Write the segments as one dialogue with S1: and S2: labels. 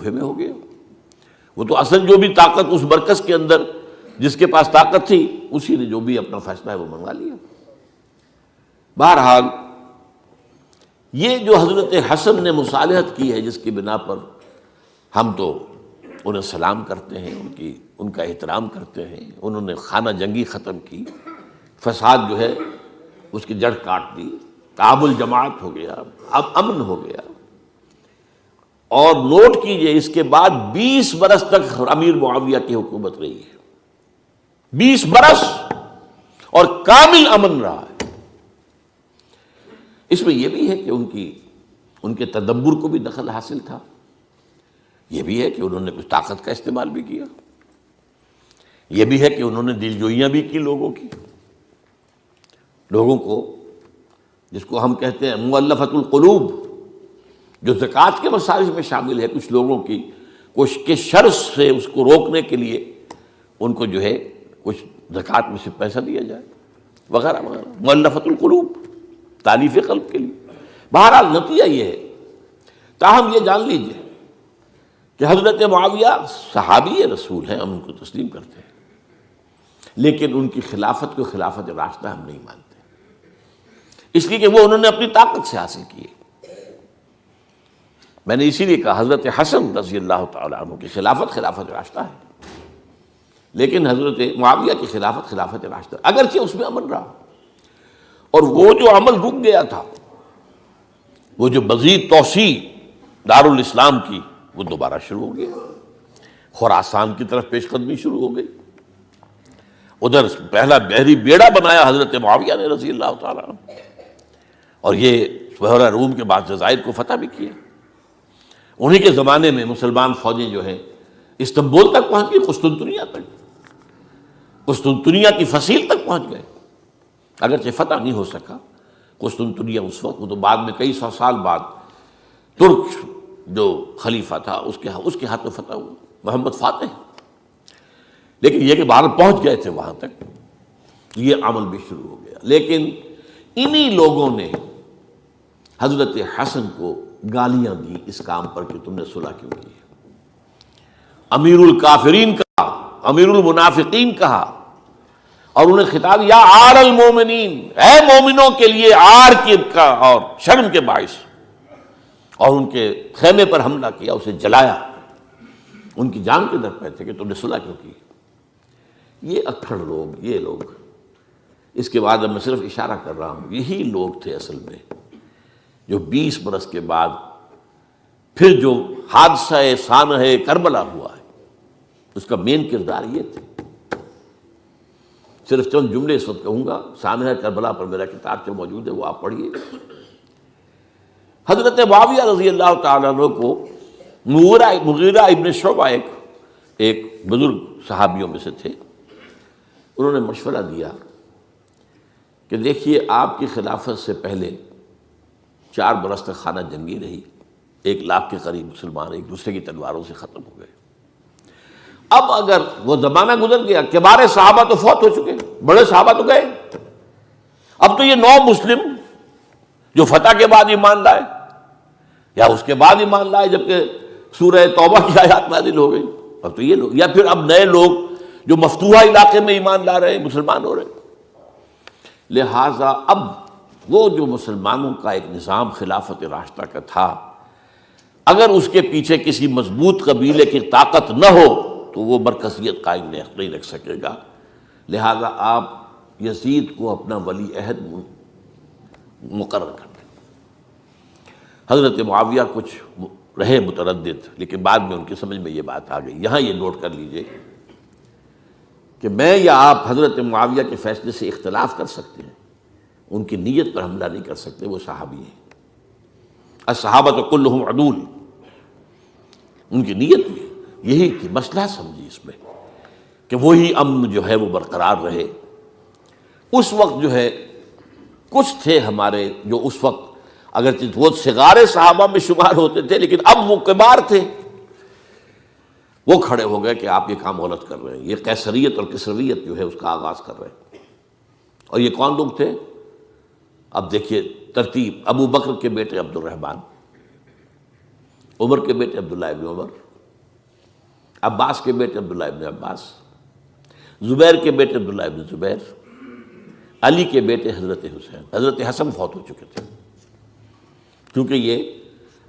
S1: میں ہو گیا. وہ تو اصل جو بھی طاقت اس مرکز کے اندر جس کے پاس طاقت تھی اسی نے جو بھی اپنا فیصلہ ہے وہ منوا لیا. بہرحال یہ جو حضرت حسن نے مصالحت کی ہے جس کی بنا پر ہم تو انہیں سلام کرتے ہیں، ان کا احترام کرتے ہیں. انہوں نے خانہ جنگی ختم کی، فساد جو ہے اس کی جڑ کاٹ دی، تعامل جماعت ہو گیا، اب امن ہو گیا. اور نوٹ کیجئے اس کے بعد 20 برس تک امیر معاویہ کی حکومت رہی ہے. 20 برس اور کامل امن رہا ہے. اس میں یہ بھی ہے کہ ان کے تدبر کو بھی دخل حاصل تھا. یہ بھی ہے کہ انہوں نے کچھ طاقت کا استعمال بھی کیا. یہ بھی ہے کہ انہوں نے دلجوئیاں بھی کی لوگوں کو جس کو ہم کہتے ہیں مؤلفۃ القلوب، جو زکوٰۃ کے مسائل میں شامل ہے. کچھ لوگوں کی کوشش کے شر سے اس کو روکنے کے لیے ان کو جو ہے کچھ زکوٰۃ میں سے پیسہ دیا جائے وغیرہ وغیرہ، مؤلفۃ القلوب، تالیف قلب کے لیے. بہرحال نتیجہ یہ ہے. تاہم یہ جان لیجئے کہ حضرت معاویہ صحابی رسول ہیں، ہم ان کو تسلیم کرتے ہیں، لیکن ان کی خلافت کو خلافت راشدہ ہم نہیں مانتے، اس لیے کہ وہ انہوں نے اپنی طاقت سے حاصل کیے. میں نے اسی لیے کہا حضرت حسن رضی اللہ تعالیٰ عنہ کی خلافت خلافت راشدہ ہے، لیکن حضرت معاویہ کی خلافت خلافت راشدہ، اگرچہ اس میں عمل رہا. اور وہ جو عمل رک گیا تھا، وہ جو مزید توسیع دارالاسلام کی، وہ دوبارہ شروع ہو گیا. خراسان کی طرف پیش قدمی شروع ہو گئی. ادھر پہلا بحری بیڑا بنایا حضرت معاویہ نے رضی اللہ تعالیٰ عنہ، اور یہ بحیرہ روم کے بعد جزائر کو فتح بھی کیا. انہی کے زمانے میں مسلمان فوجیں جو ہیں استنبول تک پہنچ گئی، قسطنطنیہ کی فصیل تک پہنچ گئے. اگرچہ فتح نہیں ہو سکا قسطنطنیہ اس وقت، وہ تو بعد میں کئی سو سال بعد ترک جو خلیفہ تھا اس کے ہاتھوں فتح ہوا، محمد فاتح. لیکن یہ کہ باہر پہنچ گئے تھے وہاں تک، یہ عمل بھی شروع ہو گیا. لیکن انہی لوگوں نے حضرت حسن کو گالیاں دی اس کام پر کہ تم نے صلح کیوں کی. امیر الکافرین کہا، امیر المنافقین کہا، اور انہیں خطاب یا عار المومنین، اے مومنوں کے لیے عار کا اور شرم کے باعث. اور ان کے خیمے پر حملہ کیا، اسے جلایا. ان کی جان کے در پہ تھے کہ تم نے صلح کیوں کی. یہ اکھڑ لوگ، یہ لوگ، اس کے بعد اب میں صرف اشارہ کر رہا ہوں، یہی لوگ تھے اصل میں جو 20 برس کے بعد پھر جو حادثہ سانحہ کربلا ہوا ہے اس کا مین کردار یہ تھے. صرف چند جملے اس وقت کہوں گا. سانحہ کربلا پر میرا کتاب جو موجود ہے وہ آپ پڑھیے. حضرت معاویہ رضی اللہ تعالیٰ عنہ کو مغیرہ ابن شعبہ ایک بزرگ صحابیوں میں سے تھے، انہوں نے مشورہ دیا کہ دیکھیے آپ کی خلافت سے پہلے 4 برس تک خانہ جنگی رہی، 1 لاکھ کے قریب مسلمان ایک دوسرے کی تلواروں سے ختم ہو گئے. اب اگر وہ زمانہ گزر گیا، کبار صحابہ تو فوت ہو چکے، بڑے صحابہ تو گئے، اب تو یہ 9 مسلم جو فتح کے بعد ایمان لائے یا اس کے بعد ایمان لائے جبکہ سورہ توبہ کی آیات نازل ہو گئی، اب تو یہ لوگ، یا پھر اب نئے لوگ جو مفتوحہ علاقے میں ایمان لا رہے ہیں، مسلمان ہو رہے ہیں. لہٰذا اب وہ جو مسلمانوں کا ایک نظام خلافت راشدہ کا تھا، اگر اس کے پیچھے کسی مضبوط قبیلے کی طاقت نہ ہو تو وہ مرکزیت قائم نہیں رکھ سکے گا. لہذا آپ یزید کو اپنا ولی عہد مقرر کر دیں. حضرت معاویہ کچھ رہے متردد، لیکن بعد میں ان کی سمجھ میں یہ بات آ گئی. یہاں یہ نوٹ کر لیجئے کہ میں یا آپ حضرت معاویہ کے فیصلے سے اختلاف کر سکتے ہیں، ان کی نیت پر حملہ نہیں کر سکتے. وہ صحابی ہیں، الصحابہ کلہم عدول. ان کی نیت بھی یہی تھی، مسئلہ سمجھی اس میں کہ وہی امن جو ہے وہ برقرار رہے. اس وقت جو ہے کچھ تھے ہمارے جو اس وقت اگرچہ وہ صغار صحابہ میں شمار ہوتے تھے، لیکن اب وہ کبار تھے، وہ کھڑے ہو گئے کہ آپ یہ کام غلط کر رہے ہیں، یہ قیصریت اور کسرویت جو ہے اس کا آغاز کر رہے ہیں. اور یہ کون لوگ تھے؟ اب دیکھیے ترتیب: ابو بکر کے بیٹے عبد الرحمن، عمر کے بیٹے عبداللہ ابن عمر، عباس کے بیٹے عبداللہ ابن عباس، زبیر کے بیٹے عبداللہ ابن زبیر، علی کے بیٹے حضرت حسین۔ حضرت حسن فوت ہو چکے تھے، کیونکہ یہ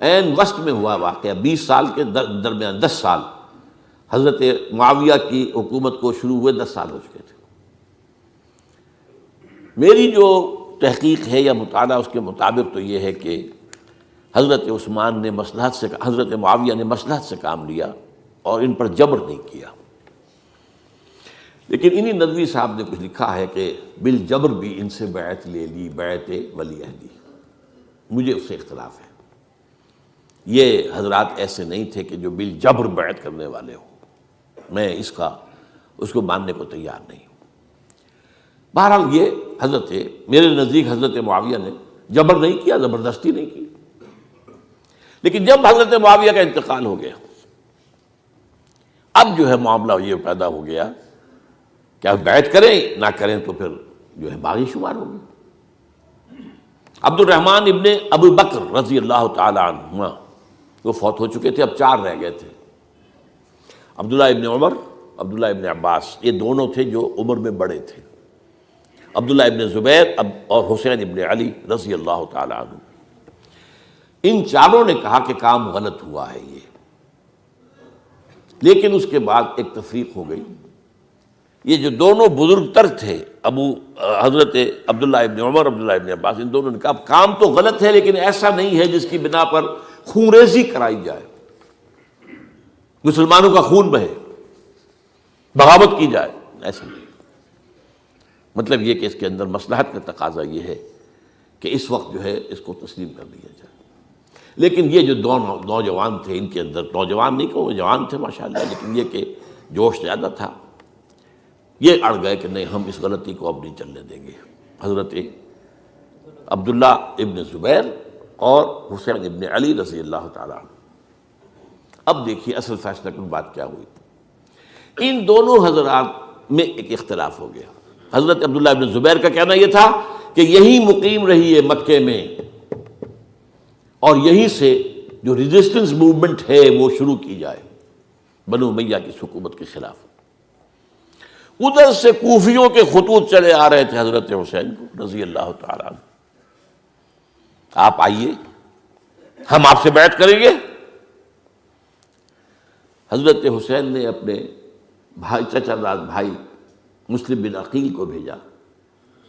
S1: عین وسط میں ہوا واقعہ، 20 سال کے درمیان 10 سال حضرت معاویہ کی حکومت کو شروع ہوئے 10 سال ہو چکے تھے۔ میری جو تحقیق ہے یا مطالعہ اس کے مطابق تو یہ ہے کہ حضرت عثمان نے مصلحت سے، حضرت معاویہ نے مصلحت سے کام لیا اور ان پر جبر نہیں کیا۔ لیکن انہی ندوی صاحب نے کچھ لکھا ہے کہ بالجبر بھی ان سے بیعت لے لی، بیعت ولی عہدی، مجھے اس سے اختلاف ہے۔ یہ حضرات ایسے نہیں تھے کہ جو بالجبر بیعت کرنے والے ہوں، میں اس کو ماننے کو تیار نہیں ہوں۔ بہرحال یہ حضرت، میرے نزدیک حضرت معاویہ نے جبر نہیں کیا، زبردستی نہیں کی۔ لیکن جب حضرت معاویہ کا انتقال ہو گیا، اب جو ہے معاملہ یہ پیدا ہو گیا کہ اب بیعت کریں نہ کریں تو پھر جو ہے باغی شمار ہوگی۔ عبد الرحمن ابن ابو بکر رضی اللہ تعالی عنہما وہ فوت ہو چکے تھے، اب 4 رہ گئے تھے، عبداللہ ابن عمر، عبداللہ ابن عباس، یہ دونوں تھے جو عمر میں بڑے تھے، عبداللہ ابن زبیر اور حسین ابن علی رضی اللہ تعالی عنہ۔ ان چاروں نے کہا کہ کام غلط ہوا ہے یہ، لیکن اس کے بعد ایک تفریق ہو گئی۔ یہ جو دونوں بزرگ تر تھے، حضرت عبداللہ ابن عمر، عبداللہ ابن عباس، ان دونوں نے کہا کام تو غلط ہے لیکن ایسا نہیں ہے جس کی بنا پر خونریزی کرائی جائے، مسلمانوں کا خون بہے، بغاوت کی جائے، ایسا نہیں۔ مطلب یہ کہ اس کے اندر مصلحت کا تقاضا یہ ہے کہ اس وقت جو ہے اس کو تسلیم کر دیا جائے۔ لیکن یہ جو دو نوجوان تھے، ان کے اندر، نوجوان نہیں کہوں، جوان تھے ماشاءاللہ، لیکن یہ کہ جوش زیادہ تھا، یہ اڑ گئے کہ نہیں، ہم اس غلطی کو اب نہیں چلنے دیں گے۔ حضرت عبداللہ ابن زبیر اور حسین ابن علی رضی اللہ تعالیٰ عنہ۔ اب دیکھیے اصل فیصلہ کن بات کیا ہوئی۔ ان دونوں حضرات میں ایک اختلاف ہو گیا۔ حضرت عبداللہ ابن زبیر کا کہنا یہ تھا کہ یہی مقیم رہیے مکے میں، اور یہیں سے جو ریزسٹنس موومنٹ ہے وہ شروع کی جائے بنو امیہ کی حکومت کے خلاف۔ ادھر سے کوفیوں کے خطوط چلے آ رہے تھے حضرت حسین کو رضی اللہ تعالیٰ عنہ، آپ آئیے، ہم آپ سے بیعت کریں گے۔ حضرت حسین نے اپنے بھائی، چچا داد بھائی مسلم بن عقیل کو بھیجا،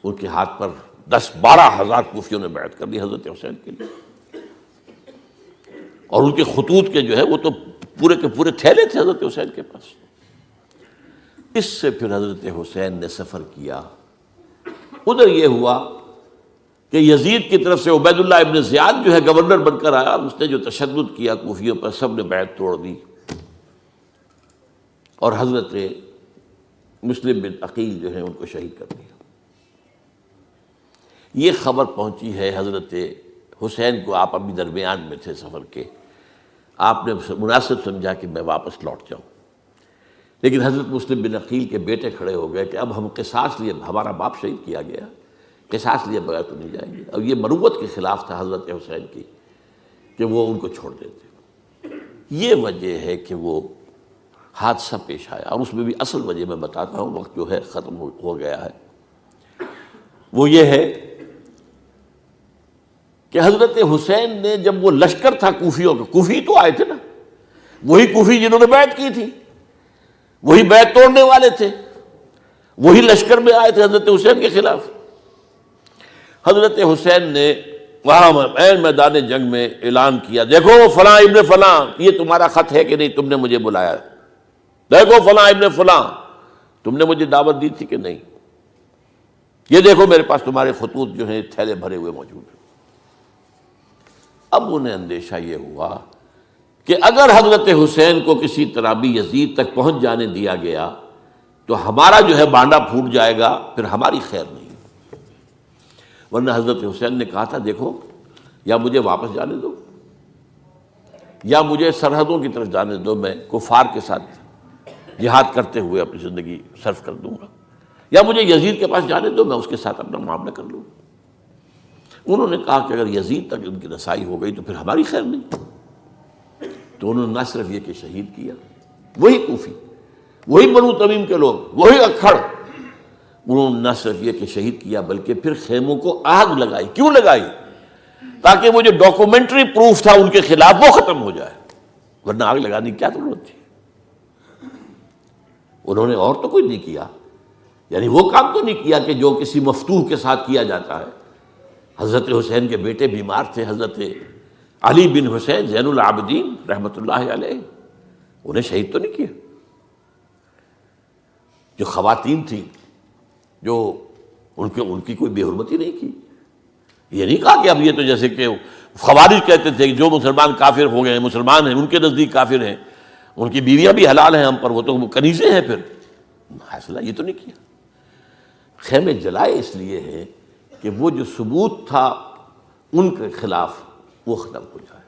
S1: ان کے ہاتھ پر 10-12 ہزار کوفیوں نے بیعت کر دی حضرت حسین کے لیے، اور ان کے خطوط کے جو ہے وہ تو پورے کے پورے تھیلے تھے حضرت حسین کے پاس۔ اس سے پھر حضرت حسین نے سفر کیا۔ ادھر یہ ہوا کہ یزید کی طرف سے عبید اللہ ابن زیاد جو ہے گورنر بن کر آیا، اس نے جو تشدد کیا کوفیوں پر، سب نے بیعت توڑ دی، اور حضرت مسلم بن عقیل جو ہے ان کو شہید کر دیا۔ یہ خبر پہنچی ہے حضرت حسین کو، آپ ابھی درمیان میں تھے سفر کے، آپ نے مناسب سمجھا کہ میں واپس لوٹ جاؤں، لیکن حضرت مسلم بن عقیل کے بیٹے کھڑے ہو گئے کہ اب ہم قصاص لیے، ہمارا باپ شہید کیا گیا، قصاص لیے بغیر تو نہیں جائیں گے۔ اب یہ مروت کے خلاف تھا حضرت حسین کی کہ وہ ان کو چھوڑ دیتے۔ یہ وجہ ہے کہ وہ حادثہ پیش آیا، اور اس میں بھی اصل وجہ میں بتاتا ہوں، وقت جو ہے ختم ہو گیا ہے۔ وہ یہ ہے کہ حضرت حسین نے جب وہ لشکر تھا کوفیوں کا، کوفی تو آئے تھے نا، وہی کوفی جنہوں نے بیعت کی تھی، وہی بیعت توڑنے والے تھے، وہی لشکر میں آئے تھے حضرت حسین کے خلاف۔ حضرت حسین نے وہاں عین میدان جنگ میں اعلان کیا، دیکھو فلاں ابن فلاں، یہ تمہارا خط ہے کہ نہیں، تم نے مجھے بلایا، دیکھو فلاں ابن فلاں، تم نے مجھے دعوت دی تھی کہ نہیں، یہ دیکھو میرے پاس تمہارے خطوط جو ہیں تھیلے بھرے ہوئے موجود ہیں۔ اب انہیں اندیشہ یہ ہوا کہ اگر حضرت حسین کو کسی طرح بھی یزید تک پہنچ جانے دیا گیا تو ہمارا جو ہے بانڈا پھوٹ جائے گا، پھر ہماری خیر نہیں۔ ورنہ حضرت حسین نے کہا تھا، دیکھو یا مجھے واپس جانے دو، یا مجھے سرحدوں کی طرف جانے دو، میں کفار کے ساتھ جہاد کرتے ہوئے اپنی زندگی صرف کر دوں گا، یا مجھے یزید کے پاس جانے دو، میں اس کے ساتھ اپنا معاملہ کر لوں۔ انہوں نے کہا کہ اگر یزید تک ان کی رسائی ہو گئی تو پھر ہماری خیر نہیں۔ تو انہوں نے نہ صرف یہ کہ شہید کیا، وہی کوفی، وہی بنو تمیم کے لوگ، وہی اکھڑ، انہوں نے نہ صرف یہ کہ شہید کیا بلکہ پھر خیموں کو آگ لگائی۔ کیوں لگائی؟ تاکہ وہ جو ڈاکومنٹری پروف تھا ان کے خلاف وہ ختم ہو جائے، ورنہ آگ لگانے کی کیا ضرورت تھی؟ انہوں نے اور تو کوئی نہیں کیا، یعنی وہ کام تو نہیں کیا کہ جو کسی مفتوح کے ساتھ کیا جاتا ہے۔ حضرت حسین کے بیٹے بیمار تھے، حضرت علی بن حسین زین العابدین رحمۃ اللہ علیہ، انہیں شہید تو نہیں کیا۔ جو خواتین تھیں جو ان کی کوئی بے حرمتی نہیں کی۔ یہ نہیں کہا کہ اب یہ تو جیسے کہ خوارج کہتے تھے کہ جو مسلمان کافر ہو گئے ہیں، مسلمان ہیں ان کے نزدیک کافر ہیں، ان کی بیویاں بھی حلال ہیں ہم پر، وہ تو کنیزیں ہیں، پھر حاصلہ یہ تو نہیں کیا۔ خیمے جلائے اس لیے ہیں کہ وہ جو ثبوت تھا ان کے خلاف وہ ختم ہو جائے۔